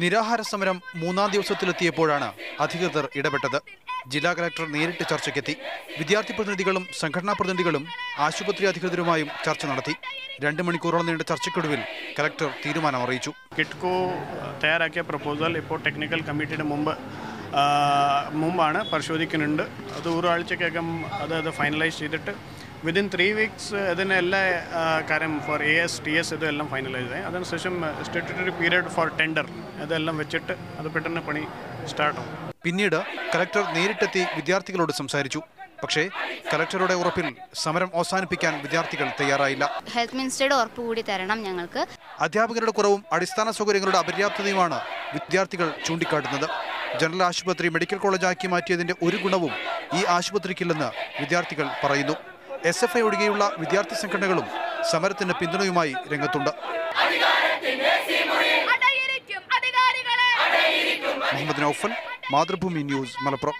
നിരാഹാര സമരം മൂന്നാം ദിവസത്തിലെത്തിയപ്പോഴാണ് അധികൃതർ ഇടപെട്ടത്. ജില്ലാ കളക്ടർ നേരിട്ട് ചർച്ചയ്ക്കെത്തി. വിദ്യാർത്ഥി പ്രതിനിധികളും സംഘടനാ പ്രതിനിധികളും ആശുപത്രി അധികൃതരുമായും ചർച്ച നടത്തി. 2 മണിക്കൂറോളം നീണ്ട ചർച്ചയ്ക്കൊടുവിൽ കളക്ടർ തീരുമാനം അറിയിച്ചു. കിറ്റ്കോ തയ്യാറാക്കിയ പ്രപ്പോസൽ ഇപ്പോൾ ടെക്നിക്കൽ കമ്മിറ്റിയുടെ മുമ്പാണ് പരിശോധിക്കുന്നുണ്ട്. അത് ഒരാഴ്ചക്കകം അത് ഫൈനലൈസ് ചെയ്തിട്ട് വിതിൻ 3 weeks ഇതിന് എല്ലാ കാര്യം ഫോർ AS TS ഇതെല്ലാം ഫൈനലൈസ് ആയി. അതിനുശേഷം സ്റ്റാറ്റ്യൂട്ടറി പീരീഡ് ഫോർ ടെൻഡർ ഇതെല്ലാം വെച്ചിട്ട് അത് പെട്ടെന്ന് പണി സ്റ്റാർട്ടാവും. പിന്നീട് കളക്ടർ നേരിട്ടെത്തി വിദ്യാർത്ഥികളോട് സംസാരിച്ചു. പക്ഷേ കളക്ടറുടെ ഉറപ്പിൽ സമരം അവസാനിപ്പിക്കാൻ വിദ്യാർത്ഥികൾ തയ്യാറായില്ല. ഹെൽത്ത് മിനിസ്റ്ററുടെ ഉറപ്പ് കൂടി തരണം ഞങ്ങൾക്ക്. അധ്യാപകരുടെ കുറവും അടിസ്ഥാന സൗകര്യങ്ങളുടെ അപര്യാപ്തതയുമാണ് വിദ്യാർത്ഥികൾ ചൂണ്ടിക്കാട്ടുന്നത്. ജനറൽ ആശുപത്രി മെഡിക്കൽ കോളേജാക്കി മാറ്റിയതിന്റെ ഒരു ഗുണവും ഈ ആശുപത്രിക്കില്ലെന്ന് വിദ്യാർത്ഥികൾ പറയുന്നു. SFI ഒഴികെയുള്ള വിദ്യാർത്ഥി സംഘടനകളും സമരത്തിന് പിന്തുണയുമായി രംഗത്തുണ്ട്. മുഹമ്മദ് നൗഫൽ, മാതൃഭൂമി ന്യൂസ്, മലപ്പുറം.